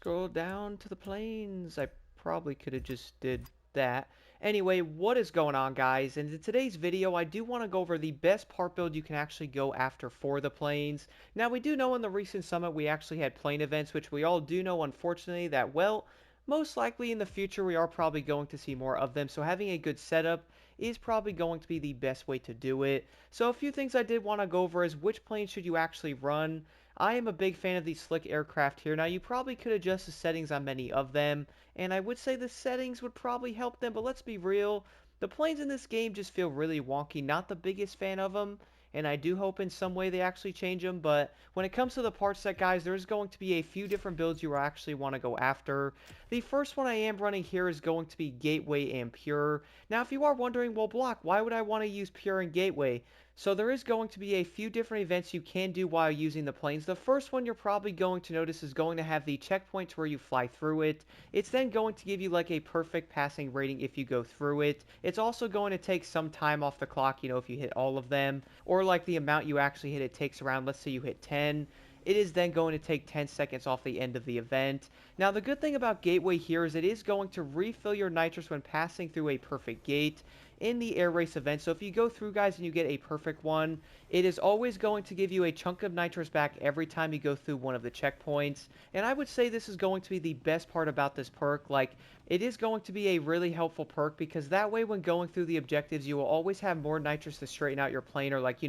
scroll down to the plains. I probably could have just did that. Anyway, what is going on, guys? And in today's video, I do want to go over the best part build you can actually go after for the plains. Now, we do know in the recent summit we actually had plane events, which we all do know, unfortunately, that, well, most likely in the future we are probably going to see more of them. So having a good setup is probably going to be the best way to do it. So a few things I did want to go over is which plane should you actually run. I am a big fan of these slick aircraft here. Now, you probably could adjust the settings on many of them, and I would say the settings would probably help them, but let's be real. The planes in this game just feel really wonky. Not the biggest fan of them, and I do hope in some way they actually change them, but when it comes to the part set, guys, there's going to be a few different builds you actually want to go after. The first one I am running here is going to be Gateway and Pure. Now, if you are wondering, well, Block, why would I want to use Pure and Gateway? So there is going to be a few different events you can do while using the planes. The first one you're probably going to notice is going to have the checkpoints where you fly through it. It's then going to give you like a perfect passing rating if you go through it. It's also going to take some time off the clock, if you hit all of them, or like the amount you actually hit it takes around, let's say you hit 10. It is then going to take 10 seconds off the end of the event. Now, the good thing about Gateway here is it is going to refill your nitrous when passing through a perfect gate in the air race event. So if you go through, guys, and you get a perfect one, it is always going to give you a chunk of nitrous back every time you go through one of the checkpoints. And I would say this is going to be the best part about this perk. Like, it is going to be a really helpful perk because that way when going through the objectives, you will always have more nitrous to straighten out your plane or like,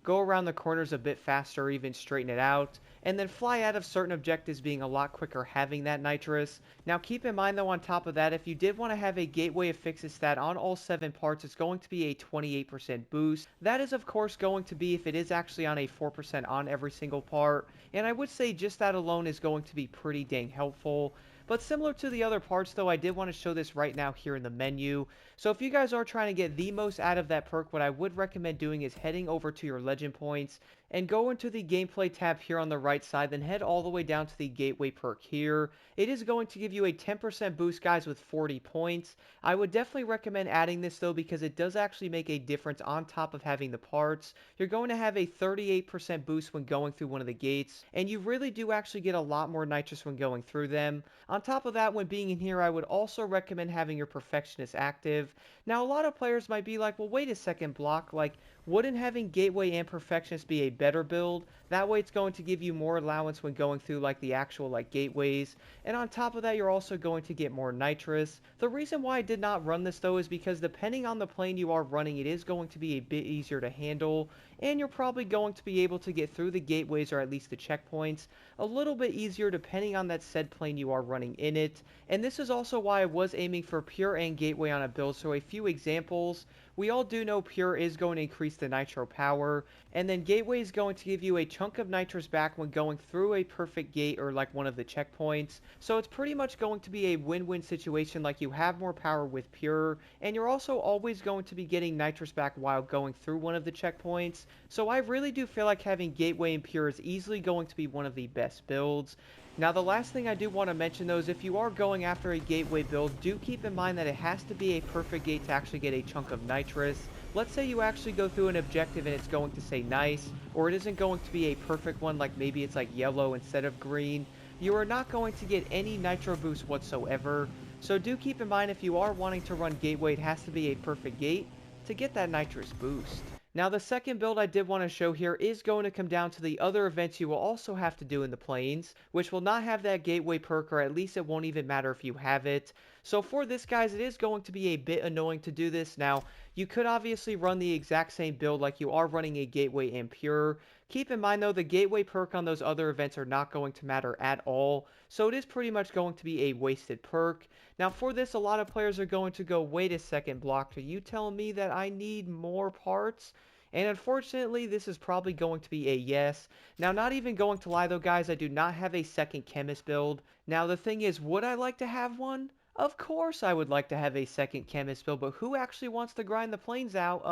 go around the corners a bit faster or even straighten it out. And then fly out of certain objectives being a lot quicker having that nitrous. Now keep in mind though, on top of that, if you did want to have a gateway affixes stat on all 7 parts, it's going to be a 28% boost. That is of course going to be if it is actually on a 4% on every single part. And I would say just that alone is going to be pretty dang helpful. But similar to the other parts though, I did want to show this right now here in the menu. So if you guys are trying to get the most out of that perk, what I would recommend doing is heading over to your legend points and go into the gameplay tab here on the right side, then head all the way down to the gateway perk here. It is going to give you a 10% boost, guys, with 40 points. I would definitely recommend adding this though because it does actually make a difference on top of having the parts. You're going to have a 38% boost when going through one of the gates, and you really do actually get a lot more nitrous when going through them. On top of that, when being in here, I would also recommend having your perfectionist active. Now, a lot of players might be like, well, wait a second, Block, like, wouldn't having Gateway and Perfectionist be a better build? That way it's going to give you more allowance when going through like the actual like gateways. And on top of that, you're also going to get more nitrous. The reason why I did not run this though is because depending on the plane you are running, it is going to be a bit easier to handle. And you're probably going to be able to get through the gateways or at least the checkpoints a little bit easier depending on that said plane you are running in it. And this is also why I was aiming for Pure and Gateway on a build. So a few examples. We all do know Pure is going to increase the nitro power, and then Gateway is going to give you a chunk of nitrous back when going through a perfect gate or like one of the checkpoints. So it's pretty much going to be a win-win situation, like you have more power with Pure, and you're also always going to be getting nitrous back while going through one of the checkpoints. So I really do feel like having Gateway and Pure is easily going to be one of the best builds. Now, the last thing I do want to mention though is if you are going after a gateway build, do keep in mind that it has to be a perfect gate to actually get a chunk of nitrous. Let's say you actually go through an objective and it's going to say nice, or it isn't going to be a perfect one, like maybe it's like yellow instead of green. You are not going to get any nitro boost whatsoever. So do keep in mind if you are wanting to run gateway, it has to be a perfect gate to get that nitrous boost. Now, the second build I did want to show here is going to come down to the other events you will also have to do in the plains, which will not have that gateway perk, or at least it won't even matter if you have it. So for this, guys, it is going to be a bit annoying to do this. Now, you could obviously run the exact same build like you are running a gateway and pure. Keep in mind, though, the gateway perk on those other events are not going to matter at all, so it is pretty much going to be a wasted perk. Now, for this, a lot of players are going to go, wait a second, Block, are you telling me that I need more parts? And unfortunately, this is probably going to be a yes. Now, not even going to lie though, guys, I do not have a second chemist build. Now, the thing is, would I like to have one? Of course I would like to have a second chemist build, but who actually wants to grind the planes out?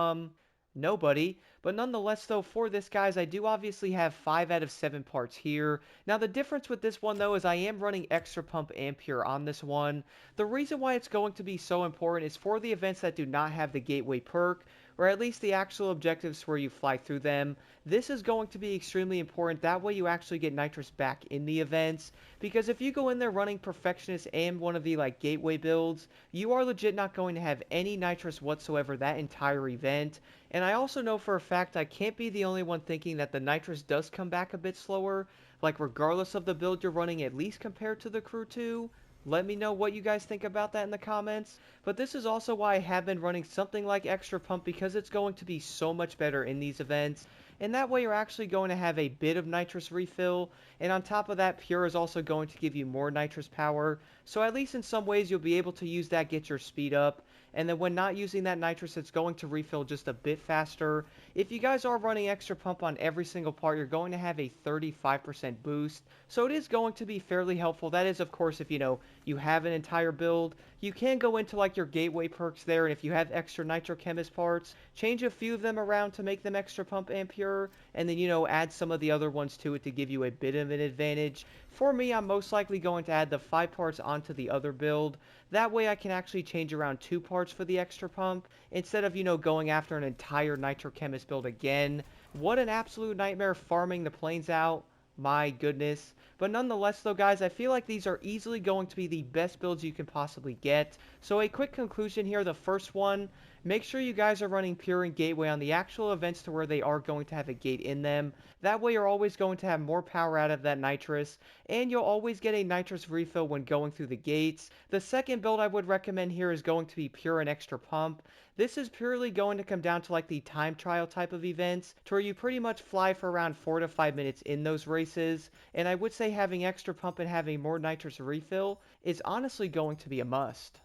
Nobody. But nonetheless, though, for this, guys, I do obviously have 5 out of 7 parts here. Now, the difference with this one, though, is I am running Extra Pump and Pure on this one. The reason why it's going to be so important is for the events that do not have the Gateway perk. or at least the actual objectives where you fly through them. This is going to be extremely important. That way you actually get Nitrous back in the events. Because if you go in there running Perfectionist and one of the like gateway builds, you are legit not going to have any Nitrous whatsoever that entire event. And I also know for a fact I can't be the only one thinking that the Nitrous does come back a bit slower. Like regardless of the build you're running, at least compared to the Crew 2. Let me know what you guys think about that in the comments. But this is also why I have been running something like Extra Pump, because it's going to be so much better in these events. And that way you're actually going to have a bit of Nitrous refill. And on top of that, Pure is also going to give you more Nitrous power. So at least in some ways you'll be able to use that, get your speed up. And then when not using that Nitrous, it's going to refill just a bit faster. If you guys are running Extra Pump on every single part, you're going to have a 35% boost. So it is going to be fairly helpful. That is, of course, if you have an entire build. You can go into like your gateway perks there, and if you have extra Nitrochemist parts, change a few of them around to make them Extra Pump and Pure, and then add some of the other ones to it to give you a bit of an advantage. For me, I'm most likely going to add the 5 parts onto the other build. That way I can actually change around 2 parts for the Extra Pump, instead of, going after an entire Nitrochemist build again. What an absolute nightmare farming the planes out. My goodness. But nonetheless though guys, I feel like these are easily going to be the best builds you can possibly get. So a quick conclusion here, the first one, make sure you guys are running Pure and Gateway on the actual events to where they are going to have a gate in them. That way you're always going to have more power out of that Nitrous, and you'll always get a Nitrous refill when going through the gates. The second build I would recommend here is going to be Pure and Extra Pump. This is purely going to come down to like the time trial type of events, to where you pretty much fly for around 4 to 5 minutes in those races, and I would say having Extra Pump and having more Nitrous refill is honestly going to be a must.